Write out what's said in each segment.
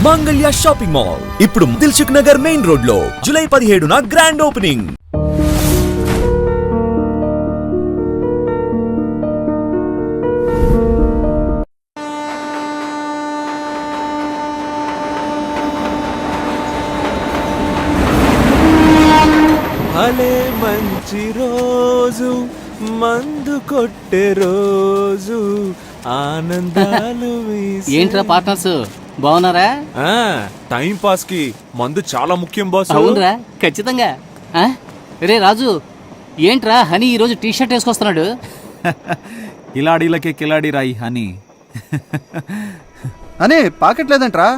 Mangalya shopping mall ఇప్పుడు Dilsukh Nagar main road లో July 17న grand opening. భలే మంచి రోజు మందు కొట్టే రోజు ఆనందాలు ఏంట్రా పార్ట్నర్స్ బాగున్నారా? టైం పాస్ కి మందు చాలా ముఖ్యం బాస్. అవునరా ఖచ్చితంగా. రే రాజు ఏంట్రా హనీ ఈ రోజు టీ-షర్ట్ వేసుకొస్తున్నాడు? కిలాడీలకే కిలాడీ రాయి హనీ. అని పాకెట్ లేదంట్రా,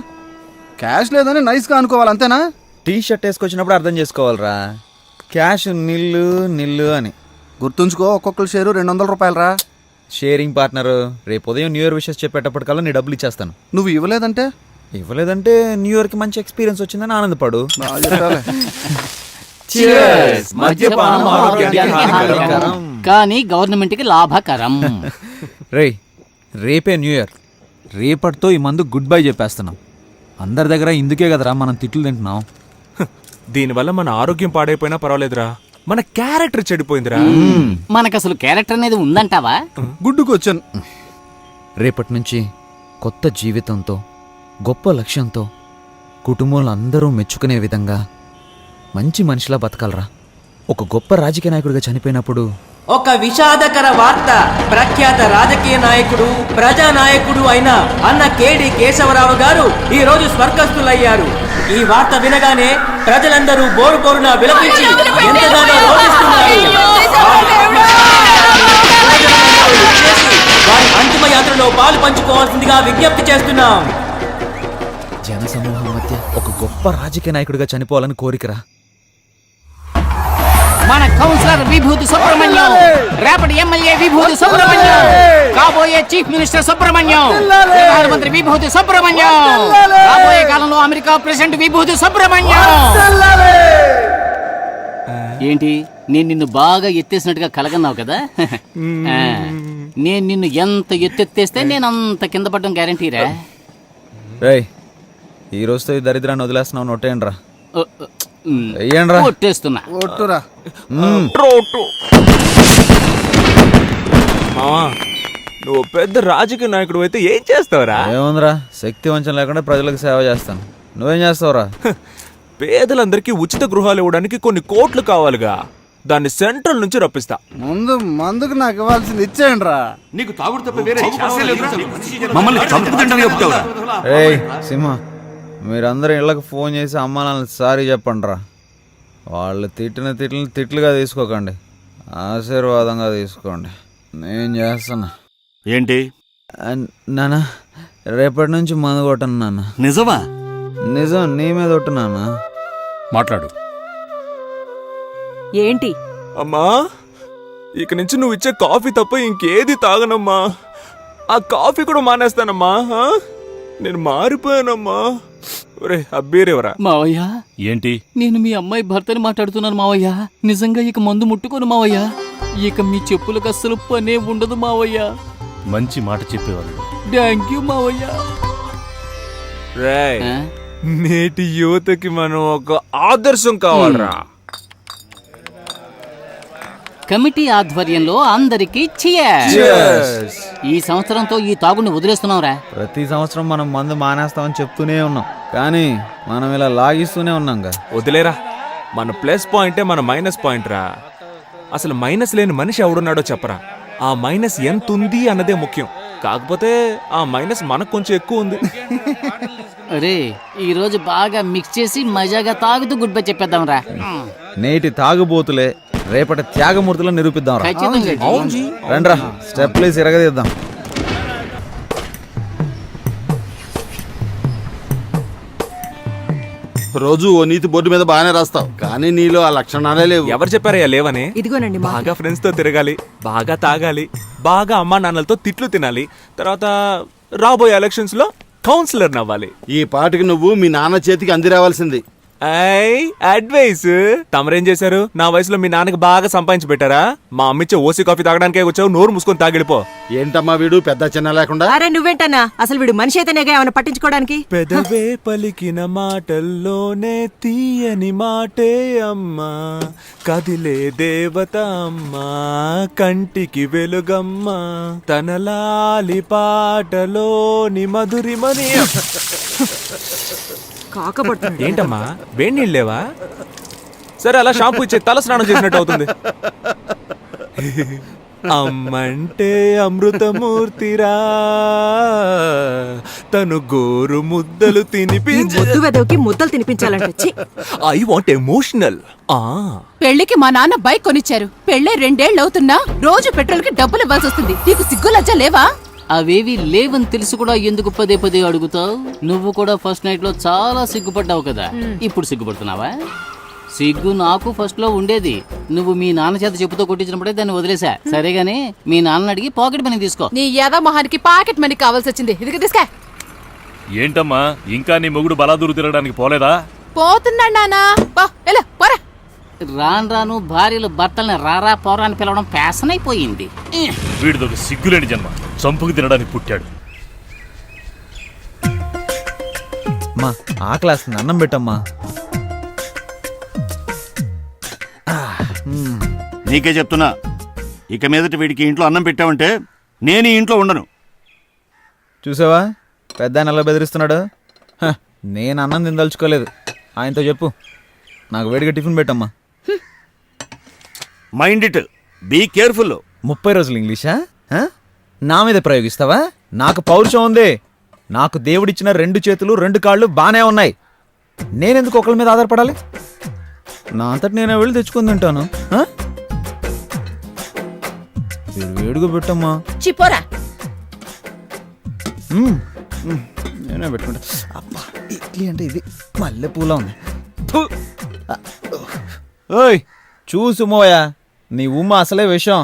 క్యాష్ లేదని నైస్గా అనుకోవాలి అంతేనా? టీ షర్ట్ వేసుకొచ్చినప్పుడు అర్థం చేసుకోవాలరా, క్యాష్ నిల్లు నిల్లు అని. గుర్తుంచుకో, ఒక్కొక్కరు షేరు 200 రూపాయలరా. Sharing partner. రేపు ఉదయం న్యూ ఇయర్ విషెస్ చెప్పేటప్పటికల్లా నీ డబ్బులు ఇచ్చేస్తాను. నువ్వు ఇవ్వలేదంటే న్యూ ఇయర్ కి మంచి ఎక్స్పీరియన్స్ వచ్చిందని ఆనందపడు. కానీ గవర్నమెంట్ కి లాభకరం. రేపే న్యూ ఇయర్, రేపటితో ఈ మందు గుడ్ బై చెప్పేస్తున్నాం. అందరి దగ్గర ఇందుకే కదరా మనం తిట్లు తింటున్నాం. దీనివల్ల మన ఆరోగ్యం పాడైపోయినా పర్వాలేదురా, మన క్యారెక్టర్ చెడిపోయిందిరా. మనకు అసలు క్యారెక్టర్ అనేది ఉందంటావా? గుడ్డుకొచ్చాను. రేపటి నుంచి కొత్త జీవితంతో, గొప్ప లక్ష్యంతో, కుటుంబంలో అందరూ మెచ్చుకునే విధంగా మంచి మనిషిలా బతకాలరా. ఒక గొప్ప రాజకీయ నాయకుడిగా చనిపోయినప్పుడు ఒక విషాదకర వార్త. ప్రఖ్యాత రాజకీయ నాయకుడు, ప్రజానాయకుడు అయిన అన్న కేడి కేశవరావు గారు ఈ రోజు స్వర్గస్థులయ్యారు. ఈ వార్త వినగానే ప్రజలందరూ బోరు బోరున విలపించి ఎంతగానో రోధిస్తున్నారు. వారి అంతిమ యాత్రలో పాలు పంచుకోవాల్సిందిగా విజ్ఞప్తి చేస్తున్నాం. జనసమూహం మధ్య ఒక గొప్ప రాజకీయ నాయకుడిగా చనిపోవాలని కోరికరా. మన కౌన్సిలర్ విభూతి సుబ్రహ్మణ్యం, రేపటి ఎమ్మెల్యే విభూతి సుబ్రహ్మణ్యం, కాబోయే చీఫ్ మినిస్టర్ సుబ్రహ్మణ్యం, ప్రధానమంత్రి విభూతి సుబ్రహ్మణ్యం, రాబోయే కాలంలో అమెరికా ప్రెసిడెంట్ విభూతి సుబ్రహ్మణ్యం. ఏంటి నేను నిన్ను బాగా ఎత్తేసినట్టుగా కలగన్నావు కదా? నేను నిన్ను ఎంత ఎత్తెత్తేస్తే నేను అంత కింద పడడం గ్యారంటీరా. ఈ రోజుతో ఈ దరిద్రాన్ని వదిలేస్తున్నావు. నొట్టేయండి రా. కొట్టేస్తున్నా. నువ్వు పెద్ద రాజకీయ నాయకుడు అయితే ఏం చేస్తావురా? ఏముందిరా, శక్తి వంచన లేకుండా ప్రజలకు సేవ చేస్తాను. నువ్వేం చేస్తావురా? పేదలందరికీ ఉచిత గృహాలు ఇవ్వడానికి కొన్ని కోట్లు కావాలిగా, దాన్ని సెంట్రల్ నుంచి రప్పిస్తా. ముందు మందుకు నాకు ఇవ్వాల్సింది ఇచ్చేయండి రా. నీకు తాగుడు తప్ప వేరే మమ్మల్ని చంపుతుంటే చెప్తావురా? సింహ, మీరందరూ ఇళ్ళకి ఫోన్ చేసి అమ్మ నాన్న సారీ చెప్పండి రా. వాళ్ళు తిట్టిన తిట్లుగా తీసుకోకండి, ఆశీర్వాదంగా తీసుకోండి. నేను చేస్తున్నా. ఏంటి నాన్న, రేపటి నుంచి మందు కొట్టను నాన్న. నిజమా? నిజం, నీ మీద కొట్టు నాన్న. మాట్లాడు. ఏంటి? అమ్మా, ఇక నుంచి నువ్వు ఇచ్చే కాఫీ తప్ప ఇంకేది తాగనమ్మా. ఆ కాఫీ కూడా మానేస్తానమ్మా. నేను మారిపోయానమ్మా. అబ్బీరేవరా మావయ్య? ఏంటి? నేను మీ అమ్మాయి భర్తని మాట్లాడుతున్నాను మావయ్య. నిజంగా ఇక మందు ముట్టుకోను మావయ్య. ఇక మీ చెప్పులకు అస్సలు పనే ఉండదు మావయ్య. మంచి మాట చెప్పేవాళ్ళు. థ్యాంక్ యూ మావయ్య. నేటి యువతకి మనం ఒక ఆదర్శం కావాలరా. కమిటీ ఆధ్వర్యంలో అందరికి cheers. ఈ సంవత్సరంతో ఈ తాగుని వదిలేస్తున్నాంరా. ప్రతి సంవత్సరం మనం మందు మానేస్తామని చెప్తూనే ఉన్నాం, కానీ మనం ఇలా లాగిస్తూనే ఉన్నాంగా. వదిలేరా, మన ప్లస్ పాయింటే మన మైనస్ పాయింట్ రా. అసలు మైనస్ లేని మనిషి ఎవడున్నాడో చెప్పరా. ఆ మైనస్ ఎంత ఉంది అన్నదే ముఖ్యం. కాకపోతే ఆ మైనస్ మనకు కొంచెం ఎక్కువ ఉంది. అరే, ఈ రోజు బాగా మిక్స్ చేసి మజాగా తాగుతూ గుడ్ బై చెప్పేద్దాం రా. నేటి తాగుబోతులే రేపటి త్యాగమూర్తులు నిరూపిద్దాం రా. రండ్రా, స్టెప్లేసి ఇరగదీద్దాం. రోజు ఓ నీతి బోర్డు మీద బాగానే రాస్తావు, కానీ నీలో ఆ లక్షణాలే లేవు. ఎవరు చెప్పారయ్యా లేవని? ఇదిగోనండి. బాగా ఫ్రెండ్స్ తో తిరగాలి, బాగా తాగాలి, బాగా అమ్మా నాన్నలతో తిట్లు తినాలి, తర్వాత రాబోయే ఎలక్షన్స్ లో కౌన్సిలర్ నవ్వాలి. ఈ పాటికి నువ్వు మీ నాన్న చేతికి అంది రావాల్సింది. అడ్వైస్ తమరేం చేశారు? నా వయసులో మీ నాన్నకి బాగా సంపాదించి పెట్టారా? మా అమ్మిచ్చే ఓసీ కాఫీ తాగడానికే వచ్చావు, నోరు మూసుకొని తాగిడిపో. ఏంటమ్మా వీడు పెద్ద చిన్న లేకుండా? అరే నువ్వేంటన్నా, అసలు వీడు మనిషి అయితేనేగా ఏమైనా పట్టించుకోవడానికి. పెదవే పలికిన మాటల్లోనే తీయని మాటే అమ్మా, కదిలే దేవత అమ్మా, కంటికి వెలుగమ్మా, తనలాలి పాటలోని మధురిమని. కాకపడుతుంది. ఏంటమ్మా వేడి నీళ్ళు లేవా? సరే అలా షాంపూ ఇచ్చే, తల స్నానం చేసినట్టు అవుతుంది. అమ్మంటే అమృతమూర్తిరా, తను గోరు ముద్దలు తినిపించ. ముద్దు వెదవికి ముద్దలు తినిపించాలంటే ఛీ. I want emotional. పెళ్లికి మా నాన్న బైక్ కొనిచ్చారు. పెళ్ళే 2 ఏళ్ళు అవుతున్నా రోజు పెట్రోల్ కి డబ్బులు ఇవ్వాల్సి వస్తుంది. నీకు సిగ్గు లజ్జ లేవా? అవేవి లేవని తెలుసు కూడా ఎందుకు పదే పదే అడుగుతావు? నువ్వు కూడా ఫస్ట్ నైట్ లో చాలా సిగ్గుపడ్డావు కదా, ఇప్పుడు సిగ్గుపడుతున్నావా? సిగ్గు నాకు ఫస్ట్ లో ఉండేది. నువ్వు మీ నాన్న చేత చెప్పుతో కొట్టించినప్పుడే దాన్ని వదిలేసా. సరేగాని మీ నాన్న అడిగి పాకెట్ మనీ తీసుకో. నీ యాద మొహానికి పాకెట్ మనీ కావాల్సి వచ్చింది. ఇదిగో తీసుకా. ఏంటమ్మా ఇంకా నీ మొగుడు బలాదూరు తిరగడానికి పోలేదా? పోతున్నాడు నానా. పోరా. రాను రాను భార్యలు భర్తల్ని రారా పోరా అని పిలవడం ఫ్యాషన్ అయిపోయింది. వీడిదొక సిగ్గులేని జన్మ, చంపుకు తినడానికి పుట్టాడు. మా ఆకలేస్తుంది, అన్నం పెట్టమ్మా. నీకే చెప్తున్నా, ఇక మీదట వీడికి ఇంట్లో అన్నం పెట్టావంటే నేను ఈ ఇంట్లో ఉండను. చూసావా పెద్ద ఆయన ఎలా బెదిరిస్తున్నాడు? నేను అన్నం తినదలుచుకోలేదు. ఆయనతో చెప్పు నాకు వేడిగా టిఫిన్ పెట్టమ్మా. Mind it, be careful. 30 రోజులు ఇంగ్లీషా? నా మీద ప్రయోగిస్తావా? నాకు పౌరుషం ఉంది. నాకు దేవుడిచ్చిన 2 చేతులు 2 కాళ్ళు బానే ఉన్నాయి. నేనెందుకు ఒకళ్ళ మీద ఆధారపడాలి? నా అంతటి నేనే వెళ్ళి తెచ్చుకుని తింటాను. వేడిగా పెట్టమ్మా. చిపోరా. నేనే పెట్టుకుంటా. అబ్బా ఇడ్లీ అంటే ఇది మల్లె పూల ఉంది. ఓయ్ చూసు మోయా, నీ ఉమ్మ అసలే విషయం.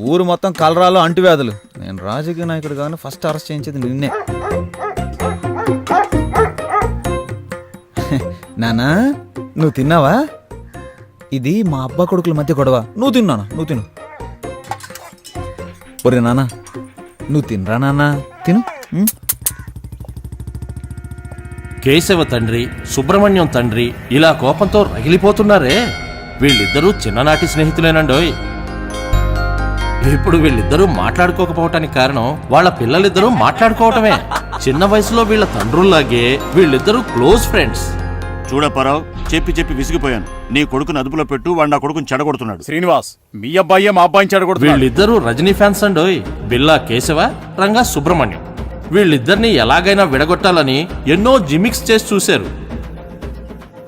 ఊరు మొత్తం కలరాలు అంటువ్యాధులు. నేను రాజకీయ నాయకుడు కానీ ఫస్ట్ అరెస్ట్ చేయించేది నిన్నే. నానా నువ్వు తిన్నావా? ఇది మా అబ్బా కొడుకుల మధ్య గొడవ. నువ్వు తిన్నానా? నువ్వు తిను. ఒరే నానా నువ్వు తినరా నాన్నా, తిను. కేశవ తండ్రి, సుబ్రహ్మణ్యం తండ్రి ఇలా కోపంతో రగిలిపోతున్నారే. వీళ్ళిద్దరూ చిన్ననాటి స్నేహితులేనండోయ్. ఇప్పుడు వీళ్ళిద్దరూ మాట్లాడుకోకపోవటానికి కారణం వాళ్ళ పిల్లలిద్దరూ మాట్లాడుకోవటమే. చిన్న వయసులో వీళ్ళ తండ్రుల్లాగే వీళ్ళిద్దరూ క్లోజ్ ఫ్రెండ్స్. చూడప్పారావు, చెప్పి చెప్పి విసిగిపోయాను. నీ కొడుకుని అదుపులో పెట్టు, వాడు నా కొడుకుని చెడగొడుతున్నాడు. శ్రీనివాస్ మీ అబ్బాయి మా అబ్బాయిని చెడగొడుతున్నాడు. వీళ్ళిద్దరూ రజనీ ఫ్యాన్స్ అండోయ్. బిల్లా కేశవ, రంగా సుబ్రహ్మణ్యం. వీళ్ళిద్దరిని ఎలాగైనా విడగొట్టాలని ఎన్నో జిమిక్స్ చేసి చూశారు.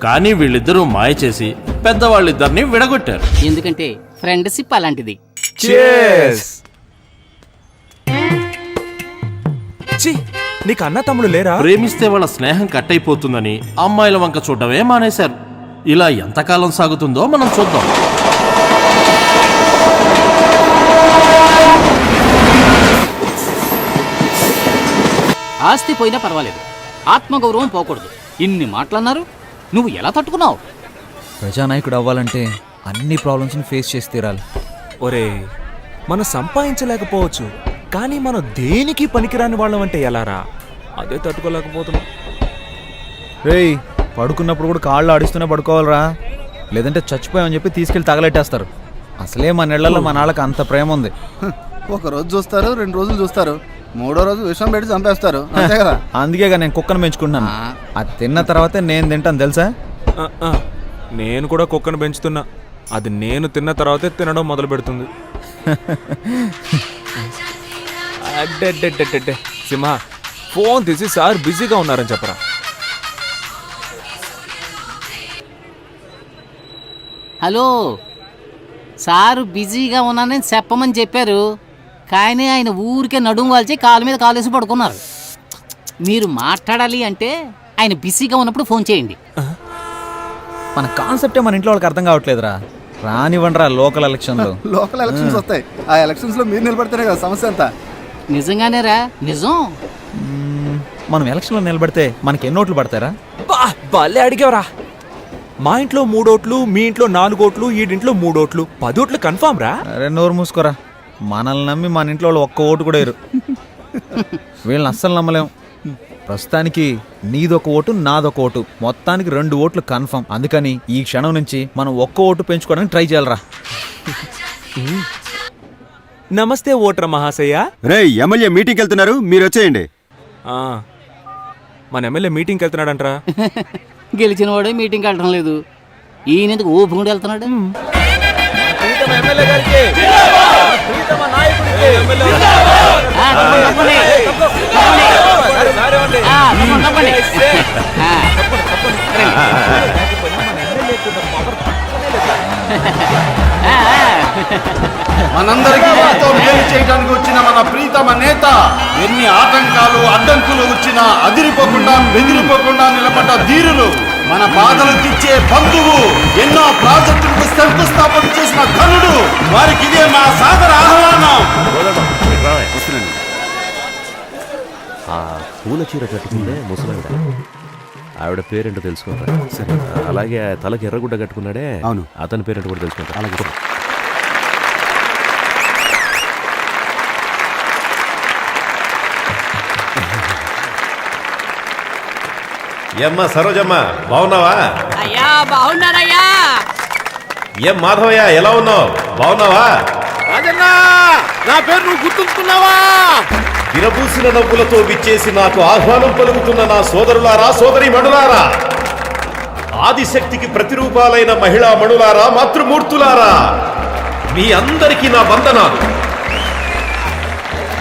కానీ వీళ్ళిద్దరూ మాయ చేసి పెద్దవాళ్ళిద్దరిని విడగొట్టారు. ఎందుకంటే ఫ్రెండ్షిప్ అలాంటిది. నీకు అన్న తమ్ముడు లేరా? ప్రేమిస్తే వాళ్ళ స్నేహం కట్ అయిపోతుందని అమ్మాయిల వంక చూడటమే మానేశారు. ఇలా ఎంతకాలం సాగుతుందో మనం చూద్దాం. ఆస్తి పోయినా పర్వాలేదు, ఆత్మగౌరవం పోకూడదు. ఇన్ని మాటలన్నారు, నువ్వు ఎలా తట్టుకున్నావు? ప్రజానాయకుడు అవ్వాలంటే అన్ని ప్రాబ్లమ్స్ని ఫేస్ చేసి తీరాలి. ఒరే మనం సంపాదించలేకపోవచ్చు, కానీ మనం దేనికి పనికిరాని వాళ్ళం అంటే ఎలారా? అదే తట్టుకోలేకపోతున్నాం. రేయ్ పడుకున్నప్పుడు కూడా కాళ్ళు ఆడిస్తూనే పడుకోవాలరా, లేదంటే చచ్చిపోయామని చెప్పి తీసుకెళ్ళి తగలెట్టేస్తారు. అసలే మన ఇళ్లలో మన వాళ్ళకి అంత ప్రేమ ఉంది. ఒక రోజు చూస్తారు, 2 రోజులు చూస్తారు, 3వ రోజు విషం పెట్టి చంపేస్తారు, అంతే కదా. అందుకేగా నేను కుక్కను పెంచుకుంటున్నాను. అది తిన్న తర్వాతే నేను తింటాను తెలుసా. నేను కూడా కుక్కను పెంచుతున్నా. అది నేను తిన్న తర్వాతే తినడం మొదలు పెడుతుంది. అడ్డెడ్డెడ్డెడ్డెడ్డె సింహ, ఫోన్ తీసి సార్ బిజీగా ఉన్నారని చెప్పరా. హలో సారు, బిజీగా ఉన్నానని చెప్పమని చెప్పారు, కానీ ఆయన ఊరికే నడుము వాల్చి కాలు మీద కాలేసి పడుకున్నారు. మీరు మాట్లాడాలి అంటే ఆయన బిజీగా ఉన్నప్పుడు ఫోన్ చేయండి. మన కాన్సెప్టే మన ఇంట్లో వాళ్ళకి అర్థం కావట్లేదురా. రానివ్వండిరా లోకల్ ఎలక్షన్లు. లోకల్ ఎలక్షన్స్ వస్తాయి, ఆ ఎలక్షన్స్ లో మీరు నిలబడితేనే కదా సమస్య అంతా. నిజంగానేరా? నిజం. మనం ఎలక్షన్లో నిలబడితే మనకి ఎన్ని ఓట్లు పడతారా? భలే అడిగేవరా. మా ఇంట్లో 3 ఓట్లు, మీ ఇంట్లో 4 ఓట్లు, ఈడింట్లో 3 ఓట్లు, 10 ఓట్లు కన్ఫామ్ రా. అరే నోరు మూసుకోరా, మనల్ని నమ్మి మన ఇంట్లో వాళ్ళు ఒక్క ఓటు కూడా వేరు. వీళ్ళని అస్సలు నమ్మలేం. ప్రస్తుతానికి నీదొక ఓటు, నాదొక ఓటు, మొత్తానికి 2 ఓట్లు కన్ఫర్మ్. అందుకని ఈ క్షణం నుంచి మనం ఒక్క ఓటు పెంచుకోవడానికి ట్రై చేయాలరా. నమస్తే ఓటర్ మహాశయ. రే ఎమ్మెల్యే మీటింగ్కి వెళ్తున్నారు, మీరు వచ్చేయండి. మన ఎమ్మెల్యే మీటింగ్కి వెళ్తున్నాడంట్రా. గెలిచిన వాడే మీటింగ్కి వెళ్ళడం లేదు, ఈయన ఎందుకు ఊపుకుంటూ వెళ్తున్నాడు. మనందరికీ ఎంతో మేలు చేయడానికి వచ్చిన మన ప్రీతమ నేత ఎన్ని ఆటంకాలు అడ్డంకులు వచ్చినా అదిరిపోకుండా బెదిరిపోకుండా నిలబడ్డ ధీరులు, మన బాధలు తీర్చే బంధువు, ఎన్నో ప్రాజెక్టులకు శంకుస్థాపన చేసిన ధనుడు, వారికి ఇదే మా సాదర ఆహ్వానం. ఆ పూల చీర కట్టుకుందే ముసలావిడ, ఆవిడ పేరేంటో తెలుసుకుంటా. సరే, అలాగే తలకి ఎర్రగుడ్డ కట్టుకున్నాడే, అవును, అతని పేరేంటో కూడా తెలుసుకుంటా. అలాగే ఏమ్మా సరోజమ్మ, బాగున్నావా? అయ్యా బాగున్నారయ్యా. ఏం మాధవయ్య, ఎలా ఉన్నావు? బాగున్నావా? నా పేరు నువ్వు గుర్తుంచుకున్నావా? విరబూసిన నవ్వులతో విచ్చేసి నాకు ఆహ్వానం పలుకుతున్న నా సోదరులారా, సోదరి మణులారా, ఆదిశక్తికి ప్రతిరూపాలైన మహిళా మణులారా, మాతృమూర్తులారా, మీ అందరికీ నా వందనాలు.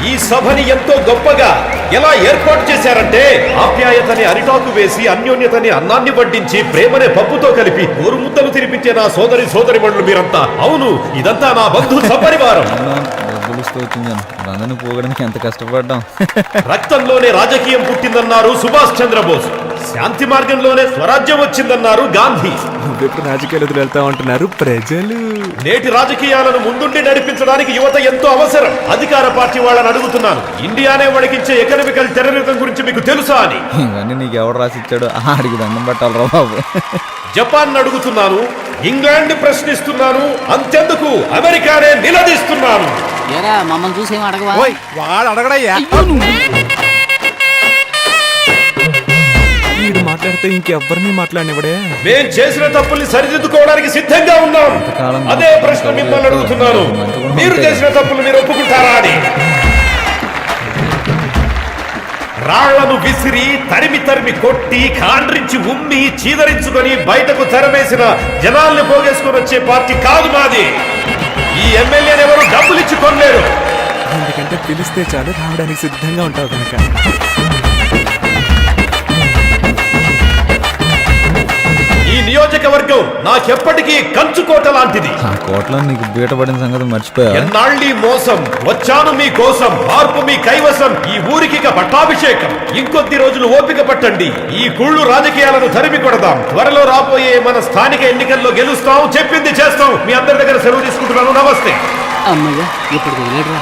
ఈ సభని ఎంతో గొప్పగా ఎలా ఏర్పాటు చేశారంటే, ఆప్యాయతని అరిటాకు వేసి, అన్యోన్యతని అన్నాన్ని వడ్డించి, ప్రేమనే పప్పుతో కలిపి ఊరు ముద్దలు తినిపించే నా సోదరి మండలు మీరంతా. అవును, ఇదంతా నా బంధు సపరివారం. పోగడానికి ఎంత కష్టపడ్డాం. రక్తంలోనే రాజకీయం పుట్టిందన్నారు సుభాష్ చంద్రబోస్, శాంతి మార్గంలోనే స్వరాజ్యం వచ్చిందన్నారు గాంధీ. నువ్వెప్పుడు రాజకీయాలు వెళ్తామంటున్నారు ప్రజలు. నేటి రాజకీయాలను ముందుండి నడిపించడానికి యువత ఎంతో అవసరం. అధికార పార్టీ వాళ్ళని అడుగుతున్నాను, ఇండియానే వణికించే ఎకనామికల్ టెర్రరిజం గురించి మీకు తెలుసా అని. ఇవన్నీ నీకు ఎవడు రాసిచ్చాడు? అడిగి దండం పెట్టాలరా బాబు. జపాన్ అడుగుతున్నాను, ఇంగ్లాండ్ ప్రశ్నిస్తున్నాను, అంతెందుకు అమెరికానే నిలదీస్తున్నాను. ఏరా మమ్మల్ని చూసేం అడగవా? వాడు అడగడయ్యా. వీడు మాట్లాడితే ఇంకెవ్వరిని మాట్లాడినవడే. మేం చేసిన తప్పుల్ని సరిదిద్దుకోవడానికి సిద్ధంగా ఉన్నాం. అదే ప్రశ్న మిమ్మల్ని అడుగుతున్నాను, మీరు చేసిన తప్పులు మీరు ఒప్పుకుంటారా అని. రాళ్లను విసిరి తరిమి తరిమి కొట్టి కాండ్రించి ఉమ్మి చీదరించుకొని బయటకు తెరమేసిన జనాల్ని పోగేసుకొని వచ్చే పార్టీ కాదు మాది. ఈ ఎమ్మెల్యేని ఎవరు డబ్బులు ఇచ్చి కొనలేరు. ఎందుకంటే పిలిస్తే చాలు రావడానికి సిద్ధంగా ఉంటావు కనుక. ఈ నియోజకవర్గం నాకెప్పటికీ కంచుకోట లాంటిది. ఆ కోట్లో నీకు బీటపడిన సంగతి మర్చిపోయా. ఎన్నాళ్ళీ మోసం, వచ్చాను మీ కోసం, మార్పు మీ కైవసం, ఈ ఊరికి పట్టాభిషేకం. ఇంకొద్ది రోజులు ఓపిక పట్టండి, ఈ కుళ్ళు రాజకీయాలను తరిమి కొడదాం. త్వరలో రాబోయే మన స్థానిక ఎన్నికల్లో గెలుస్తాం, చెప్పింది చేస్తాం. మీ అందరి దగ్గర సెలవు తీసుకుంటున్నాను. నమస్తే. అమ్మయ్యా, ఇప్పుడు వెళ్ళాడురా.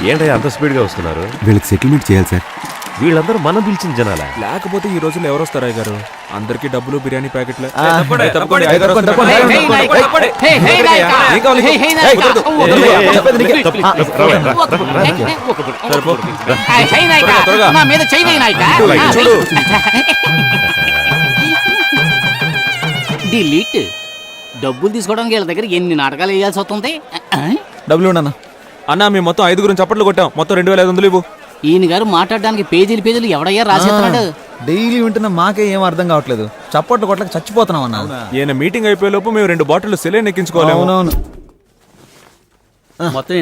ఏంటయ్యా అంత స్పీడ్గా వస్తున్నారు? వీళ్ళకి సెటిల్మెంట్ చేయాలి సార్. వీళ్ళందరూ మనం పిలిచిన జనాలా? లేకపోతే ఈ రోజుల్లో ఎవరు వస్తారా గారు? అందరికి డబ్బులు బిర్యానీ ప్యాకెట్లు. నా మీద చెయ్యి నాయక. డిలీట్. డబ్బులు తీసుకోవడానికి వీళ్ళ దగ్గర ఎన్ని నాటకాలు వేయాల్సి వస్తుంది. డబ్బులు ఉండన్నా. అన్నా మేము మొత్తం 5 చప్పట్లు కొట్టాం. మొత్తం 2500 ఇవ్వు. ఈయన గారు మాట్లాడడానికి పేజీలు ఎవడయ్యా రాసేస్తున్నాడు? డైలీ వింటున్న మాకే ఏం అర్థం కావట్లేదు. చప్పట్లు కొట్లకి చచ్చిపోతున్నాం అన్న. ఈయన మీటింగ్ అయిపోయే లోపు మేము 2 బాటిల్ సెలైన్ ఎక్కించుకోవాలి. అవునవును. మొత్తం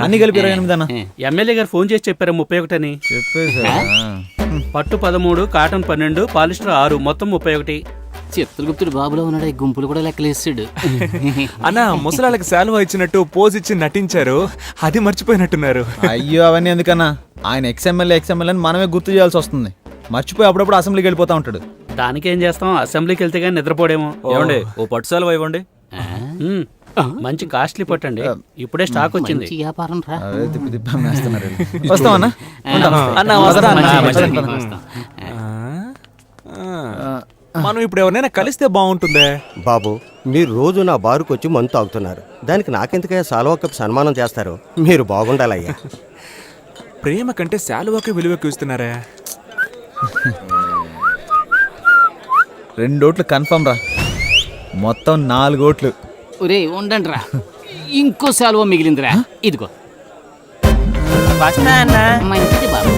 అన్ని కలిపి 28 అన్న. ఎమ్మెల్యే గారు ఫోన్ చేసి చెప్పారు 31 అని. చెప్పేసా? పట్టు 13, కాటన్ 12, పాలిస్టర్ 6, మొత్తం 31. చిత్రగుప్తుడు బాబులో ఉన్నాడు, ఈ గుంపులు కూడా లెక్కలేస్తాడు. అన్న ముసలాళ్ళకి శాలువా ఇచ్చినట్టు పోజ్ ఇచ్చి నటించారు, అది మర్చిపోయినట్టున్నారు. అయ్యో అవన్నీ ఎందుకన్నా, ఆయన ఎక్స్ఎమ్మెల్యే అని మనమే గుర్తు చేయాల్సి వస్తుంది. మర్చిపోయి అప్పుడప్పుడు అసెంబ్లీకి వెళ్ళిపోతా ఉంటాడు. దానికేం చేస్తాం, అసెంబ్లీకి వెళ్తే కానీ నిద్రపోడేమో. ఏమండి ఓ పట్టు శాలువా ఇవ్వండి. మంచి కాస్ట్లీ పట్టండి, ఇప్పుడే స్టాక్ వచ్చింది. వ్యాపారం రా. వస్తామన్నా. మనం ఇప్పుడు ఎవరైనా కలిస్తే బాగుంటుందే. బాబు, మీరు రోజు నా బారుకు వచ్చి మందు తాగుతున్నారు. దానికి నాకెందుకయ్యా సాల్వా కప్ సన్మానం చేస్తారు? మీరు బాగుండాలయ్యా. ప్రేమ కంటే శాలువాకే విలువకు ఇస్తున్నారా? 2 ఓట్లు కన్ఫర్మ్ రా, మొత్తం 4 ఓట్లు. ఒరే ఉండండి రా, ఇంకో సెలవు మిగిలిందిరా, ఇదిగో. మంచిది బాబు.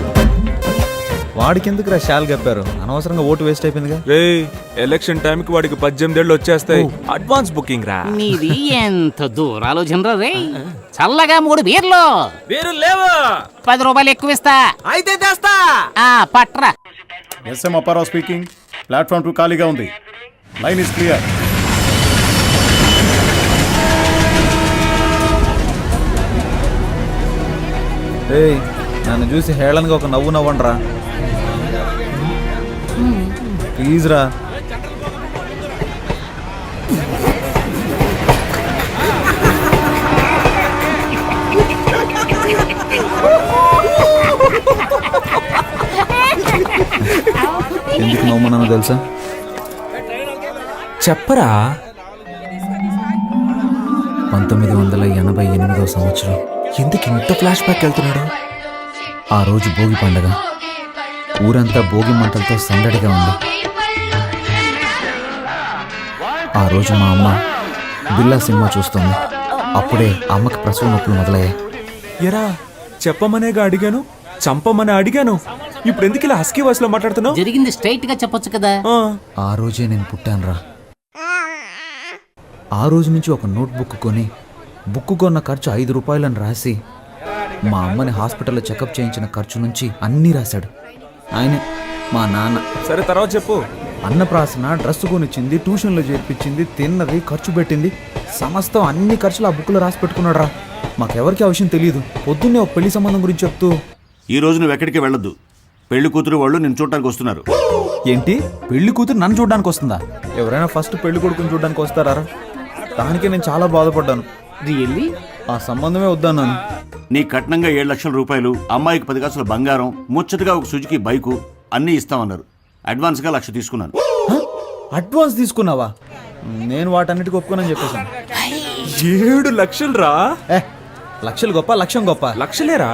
వాడికి ఎందుకు రా షాల్ కప్పారు? అనవసరంగా ఓటు వేస్ట్ అయిపోయిందిగా. రేయ్, ఎలక్షన్ టైంకి వాడికి 18 ఏళ్ళు వచ్చేస్తాయి. అడ్వాన్స్ బుకింగ్ రా. నీది ఎంత దూరాలోచనరా రే. చల్లగా 3 బీర్లు. వేరు లేవా? 10 రూపాయలు ఎక్కువ ఇస్తా. అయితే తెస్తా. పట్రా. S M Apparao speaking. ప్లాట్ఫామ్ 2 ఖాళీగా ఉంది. Line is clear. ఏయ్, నన్ను చూసి హేళనగా ఒక నవ్వు నవ్వండిరా ప్లీజ్ రా. ఎందుకు నవ్వుమన్నానో తెలుసా? చెప్పరా. 1988వ సంవత్సరం. ఎందుకు ఇంత ఫ్లాష్ బ్యాక్ వెళ్తున్నాడు? ఆ రోజు భోగి పండగ. ఊరంతా భోగి మంటలతో సందడిగా ఉంది. ఆ రోజు మా అమ్మ బిల్లా సినిమా చూస్తుంది. అప్పుడే అమ్మకి ప్రసవ నొప్పులు మొదలయ్యాయి. ఎరా, చెప్పమనేగా అడిగాను, చంపమని అడిగాను. ఇప్పుడు ఎందుకు ఇలా హస్కీ వాయిస్ లో మాట్లాడుతున్నావు? జరిగింది స్ట్రైట్ గా చెప్పొచ్చు కదా. ఆ రోజే నేను పుట్టానురా. ఆ రోజు నుంచి ఒక నోట్బుక్ కొని బుక్ కొన్న ఖర్చు 5 రూపాయలని రాసి మా అమ్మని హాస్పిటల్లో చెకప్ చేయించిన ఖర్చు నుంచి అన్నీ రాశాడు ఆయనే, మా నాన్న. సరే, తర్వాత చెప్పు. అన్నప్రాసన, డ్రెస్ కొనిచ్చింది, ట్యూషన్లో చేర్పించింది, తిన్నది, ఖర్చు పెట్టింది, సమస్తం అన్ని ఖర్చులు ఆ బుక్లో రాసి పెట్టుకున్నాడు రా. మాకెవరికి ఆ విషయం తెలియదు. పొద్దున్నే ఒక పెళ్లి సంబంధం గురించి చెప్తూ, ఈ రోజు నువ్వు ఎక్కడికి వెళ్ళొద్దు, పెళ్లి కూతురు వాళ్ళు నిన్ను చూడటానికి వస్తున్నారు. ఏంటి, పెళ్లి కూతురు నన్ను చూడడానికి వస్తుందా? ఎవరైనా ఫస్ట్ పెళ్లి కొడుకుని చూడడానికి వస్తారా? దానికే నేను చాలా బాధపడ్డాను. రియల్లీ? ఆ సంబంధమే వద్దన్నాను. నీ కట్నంగా 7 లక్షల రూపాయలు, అమ్మాయికి 10 కాసుల బంగారం, ముచ్చటగా ఒక సుజుకి బైకు అన్నీ ఇస్తామన్నారు. అడ్వాన్స్గా 1 లక్ష తీసుకున్నాను. అడ్వాన్స్ తీసుకున్నావా? నేను వాటన్నిటికి ఒప్పుకోనని చెప్పేశాను. 7 లక్షలు రా. లక్షలు గొప్ప, లక్ష్యం గొప్ప. లక్షలేరా?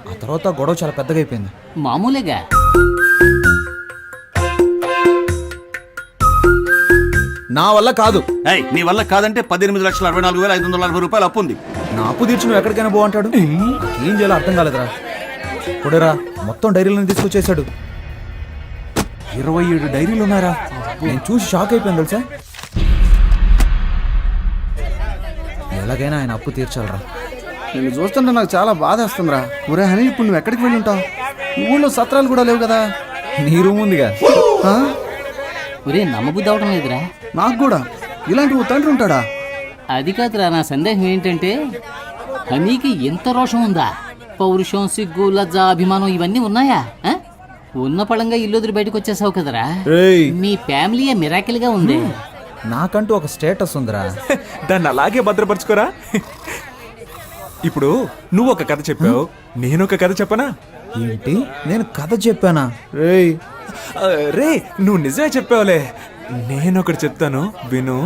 ఆ తర్వాత గొడవ చాలా పెద్దగా అయిపోయింది. మామూలుగా నా వల్ల కాదు. నీ వల్ల కాదంటే 18,64,540 రూపాయలు అప్పు ఉంది. నా అప్పు తీర్చి నువ్వు ఎక్కడికైనా బాగుంటాడు. ఏం చేయాలో అర్థం కాలేదురా. కొడేరా, మొత్తం డైరీలను తీసుకొచ్చేసాడు. 27 డైరీలు ఉన్నారా? నేను చూసి షాక్ అయిపోయాను తెలుసా. ఎలాగైనా ఆయన అప్పు తీర్చాలరా. నేను చూస్తుంటే నాకు చాలా బాధ వస్తుందిరా. ఒరే హనీ, ఇప్పుడు నువ్వు ఎక్కడికి వెళ్ళి ఉంటావు? ఊళ్ళో సత్రాలు కూడా లేవు కదా. నీ రూమ్ ఉందిగా. ఒరే, నమ్మబుద్ధి అవడం లేదురా. నాకు కూడా ఇలాంటి ఓ తండ్రి ఉంటాడా? అది కాదురా, నా సందేహం ఏంటంటే హనీకి ఎంత రోషం ఉందా? పౌరుషం, సిగ్గు, లజ్జ, అభిమానం ఇవన్నీ ఉన్నాయా? ఉన్న పళంగా ఇల్లు వదిలి బయటకు వచ్చేసావు కదరా. మీ ఫ్యామిలీ మిరాకిల్ గా ఉంది. నాకంటూ ఒక స్టేటస్ ఉందిరా. దాన్ని అలాగే భద్రపరచుకోరా. ఇప్పుడు నువ్వు ఒక కథ చెప్పావు, నేను ఒక కథ చెప్పనా? ఏంటి, నేను కథ చెప్పానా? రే, నువ్వు నిజమే చెప్పావులే. నేను ఒకటి చెప్తాను, విను.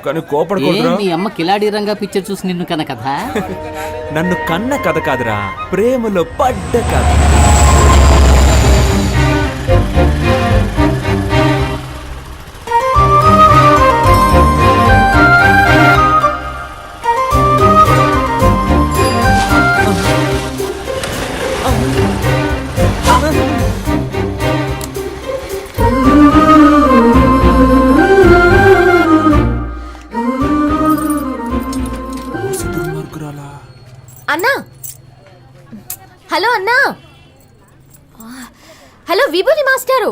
కానీ కోపడకూడదురా. మీ అమ్మ కిలాడి రంగా పిక్చర్ చూసి నిన్ను కన్న కథ. నన్ను కన్న కథ కాదురా, ప్రేమలో పడ్డ కథ. అన్నా, హలో అన్నా. హలో విభూతి మాస్టారు,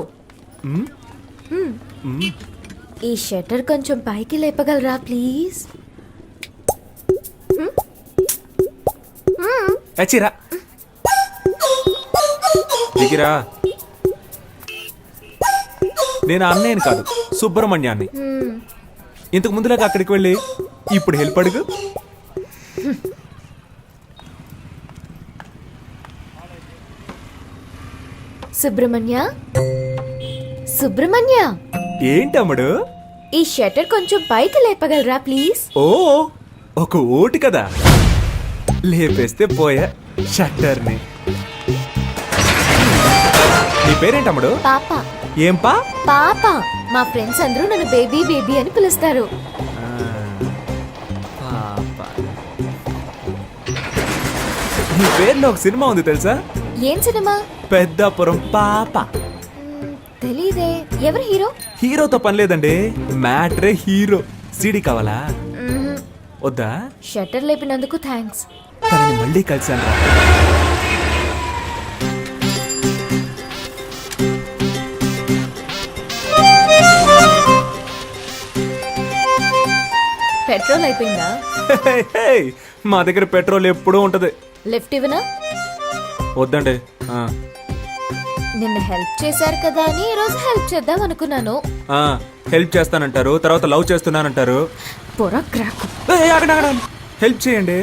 ఈ షట్టర్ కొంచెం పైకి లేపగలరా ప్లీజ్? రా దిగిరా. నేను అన్నయ్యని కాదు, సుబ్రహ్మణ్యాన్ని. ఇంతకు ముందులాగా అక్కడికి వెళ్ళి ఇప్పుడు హెల్ప్ అడుగు. సుబ్రహ్మణ్య, సుబ్రహ్మణ్య, ఏంటమ్ముడు? ఈ షట్టర్ కొంచెం పైకి లేపగలరా ప్లీజ్? ఓ ఒక ఓటు కదా, లేపేస్తే పోయా షట్టర్ని. నీ పేరేంటమ్ముడు? పాప. ఏం పా? పాప. మా ఫ్రెండ్స్ అందరూ నన్ను బేబీ బేబీ అని పిలుస్తారు. నీ పేరులో ఒక సినిమా ఉంది తెలుసా? ఏం సినిమా? పెద్దాపురం పాప. తెలీదే. ఎవరు హీరో? హీరోతో పని లేదండి, మ్యాట్రే హీరో. సీడీ కావాలా? వద్దా? షట్టర్ లేపినందుకు థ్యాంక్స్. తనని మళ్ళీ కలిసాను. పెట్రోల్ అయిపోయిందా? మా దగ్గర పెట్రోల్ ఎప్పుడూ ఉంటది. లిఫ్ట్ ఇవ్వనా? వద్దండి. నిన్న హెల్ప్ చేశారు కదా అని ఈ రోజు హెల్ప్ చేద్దాం అనుకున్నాను. హెల్ప్ చేస్తానంటారు, తర్వాత లవ్ చేస్తున్నానంటారు. పొర క్రాక్. హెల్ప్ చేయండి.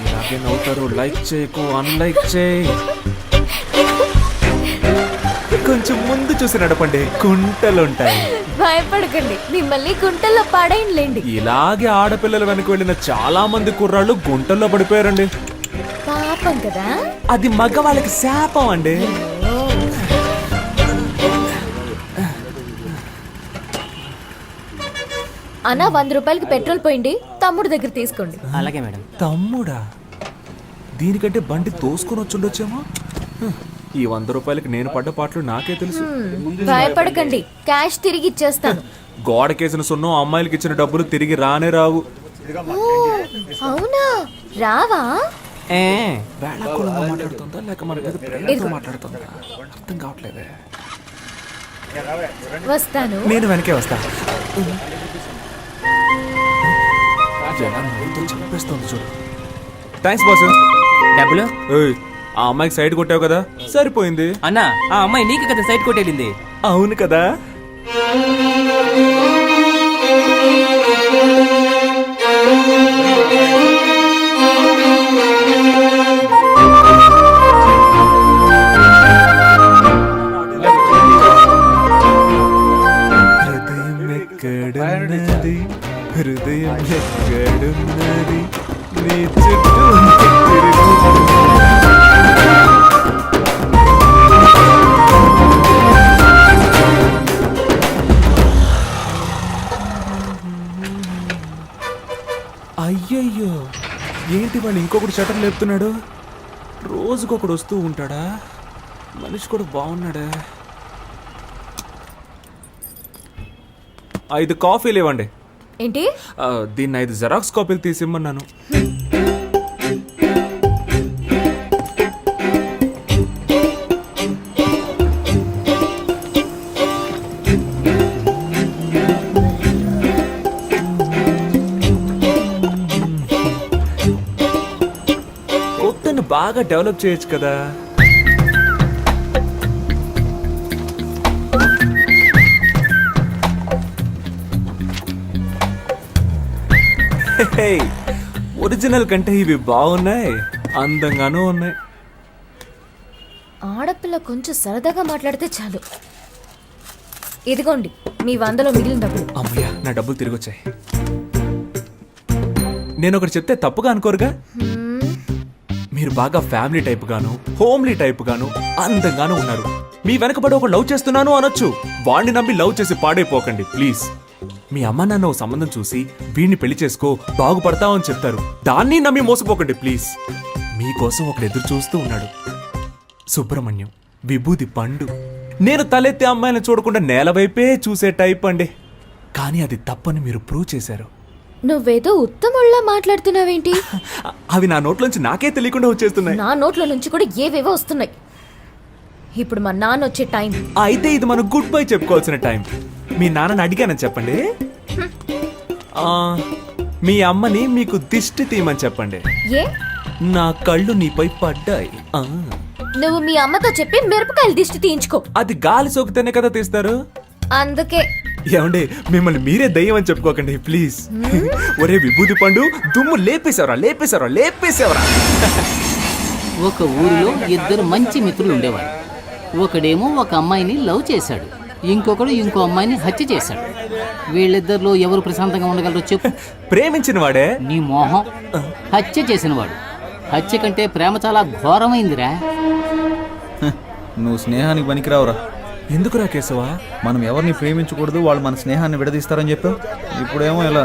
ఇలాగే నవ్వుతారు. లైక్ చేయకు, అన్లైక్ చేయి. కొంచెం ముందు చూసి నడపండి, కుంటలుంటాయి. భయపడకండి, మిమ్మల్ని గుంటల్లో పడేయండి. ఇలాగే ఆడపిల్లల వెనక వెళ్ళిన చాలా మంది కుర్రాళ్ళు గుంటల్లో పడిపోయారండి. పాపం కదా. అది మగవాళ్ళకి శాపం అండి. అన్నా 100 రూపాయలకి పెట్రోల్ పోయింది, తమ్ముడు దగ్గర తీసుకోండి. అలాగే మేడం. తమ్ముడా? దీనికంటే బండి తోసుకొని వచ్చుండొచ్చేమో. ఈ 100 రూపాయలకి నేను పడ్డ పాటలు నాకే తెలుసు. భయపడకండి, క్యాష్ తిరిగి ఇచ్చేస్తాను. గోడకేసిన సున్నం అమ్మాయిలకి ఇచ్చిన డబ్బులు తిరిగి రానే రావు. అవునా? రావా? మాట్లాడుతుందా లేక మన మీద ప్రేమతో మాట్లాడుతుందా అర్థం కావట్లేదే. వస్తాను. నేను వెనకే వస్తా. చెప్పేస్తుంది చూడు. Thanks boss. డబ్బులు? ఆ అమ్మాయికి సైడ్ కొట్టావు కదా, సరిపోయింది. అన్నా, ఆ అమ్మాయి నీకు కదా సైడ్ కొట్టేళ్ళింది. అవును కదా. హృదయం ఎక్కడున్నది, హృదయం ఎక్కడున్నది, నీ చుట్టూ అయ్యయ్యో, ఏంటి వాళ్ళు ఇంకొకటి షటర్ లేపుతున్నాడు? రోజుకొకడు వస్తూ ఉంటాడా? మనిషి కూడా బాగున్నాడా? 5 కాఫీలు ఇవ్వండి. ఏంటి? దీన్ని 5 జెరాక్స్ కాపీలు తీసిమ్మన్నాను. కొత్తను బాగా డెవలప్ చేయొచ్చు కదా. ఒరిజినల్ కంటే ఇవి బాగున్నాయి, అందంగానూ ఉన్నాయి. ఆడపిల్ల కొంచెం సరదాగా మాట్లాడితే చాలు. ఇదిగోండి మీ 100లో మిగిలిన డబ్బులు. అమ్మయ్యా, నా డబ్బులు తిరిగి వచ్చాయి. నేను ఒకటి చెప్తే తప్పుగా అనుకోరుగా? మీరు బాగా ఫ్యామిలీ టైప్ గాను, హోమ్లీ టైప్ గాను, అందంగాను ఉన్నారు. మీ వెనకబడి ఒక లవ్ చేస్తున్నాను అనొచ్చు. వాణ్ణి నమ్మి లవ్ చేసి పాడైపోకండి ప్లీజ్. మీ అమ్మ నాన్న ఓ సంబంధం చూసి వీడిని పెళ్లి చేసుకో బాగుపడతావని చెప్తారు, దాన్ని నమ్మి మోసపోకండి ప్లీజ్. మీకోసం ఒకడు ఎదురు చూస్తూ ఉన్నాడు. సుబ్రహ్మణ్యం, విభూది పండు. నేను తలెత్తే అమ్మాయిని చూడకుండా నేల వైపే చూసే టైప్ అండి. కానీ అది తప్పని మీరు ప్రూవ్ చేశారు. నువ్వేదో ఉత్తముళ్ళ మాట్లాడుతున్నావేంటి? అవి నా నోట్లోంచి నాకే తెలియకుండా వచ్చేస్తున్నాయి. నా నోట్ల నుంచి కూడా ఏవేవో వస్తున్నాయి. ఇప్పుడు మా నాన్న వచ్చే టైం. అయితే ఇది మనం గుడ్ బై చెప్పుకోవాల్సిన టైం. మీ నాన్నని అడిగానని చెప్పండి. మీ అమ్మని మీకు దిష్టి తీయమని చెప్పండి. ఏ? నా కళ్ళు నీపై పడ్డాయి. నువ్వు మీ అమ్మతో చెప్పి మిరపకాయలు దిష్టి తీయించుకో. అది గాలి సోకితేనే కదా తీస్తారు. అందుకే ఏమండి, మిమ్మల్ని మీరే దయ్యం అని చెప్పుకోకండి ప్లీజ్. ఒరే విభూది పండు, దుమ్ము లేపేశావరా. ఒక ఊరిలో ఇద్దరు మంచి మిత్రులు ఉండేవారు. ఒకడేమో ఒక అమ్మాయిని లవ్ చేశాడు, ఇంకొకడు ఇంకో అమ్మాయిని హత్య చేశాడు. వీళ్ళిద్దరిలో ఎవరు ప్రశాంతంగా ఉండగలరో చెప్పు. ప్రేమించిన వాడే నీ మోహం. హత్య చేసినవాడు. హత్య కంటే ప్రేమ చాలా ఘోరమైందిరా. నువ్వు స్నేహానికి పనికిరావురా. ఎందుకురా కేశవ? మనం ఎవరిని ప్రేమించకూడదు, వాళ్ళు మన స్నేహాన్ని విడదీస్తారని చెప్పావు. ఇప్పుడేమో ఇలా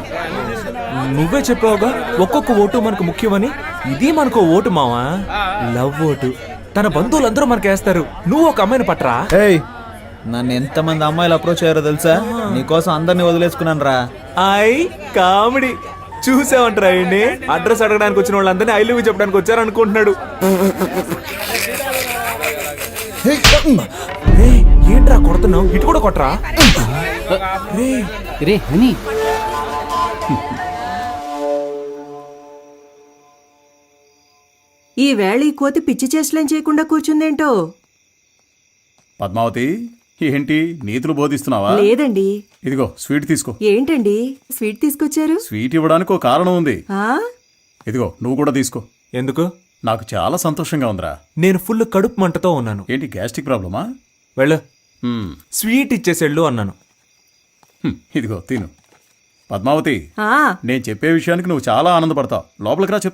నువ్వే చెప్పావుగా ఒక్కొక్క ఓటు మనకు ముఖ్యమని. ఇది మనకు ఓటు మావా, లవ్ ఓటు. తన బంధువులందరూ మనకు వేస్తారు. నువ్వు ఒక అమ్మాయిని పట్టరా. ఏయ్, నన్ను ఎంతమంది అమ్మాయిలు అప్రోచ్ అయ్యారో తెలుసా? నీకోసం అందరినీ వదిలేసుకున్నాను రా. కామెడీ చూసావంటరా? అడ్రస్ అడగడానికి వచ్చిన వాళ్ళందరినీ ఐ లవ్ యూ చెప్పడానికి వచ్చారు అనుకుంటున్నాడు. ఏంట్రా కొడుతున్నావు? ఇటు కూడా కొట్టరా. రే హనీ, ఈ వేళ ఈ కోతి పిచ్చి చేష్టలేం చేయకుండా కూర్చుందేంటో. పద్మావతి, ఏంటి నీతులు బోధిస్తున్నావా? లేదండి. ఇదిగో స్వీట్ తీసుకో. ఏంటండి స్వీట్ తీసుకొచ్చారు? స్వీట్ ఇవ్వడానికి ఒక కారణం ఉంది. ఆ ఇదిగో నువ్వు కూడా తీసుకో. ఎందుకు? నాకు చాలా సంతోషంగా ఉందిరా. నేను ఫుల్ కడుపు మంటతో ఉన్నాను. ఏంటి గ్యాస్ట్రిక్ ప్రాబ్లమా? వెళ్ళు, స్వీట్ ఇచ్చేసేళ్ళు అన్నాను. ఇదిగో తిను. పద్మావతి, ఆ నేను చెప్పే విషయానికి నువ్వు చాలా ఆనందపడతావు. లోపలికి రా చెప్తా.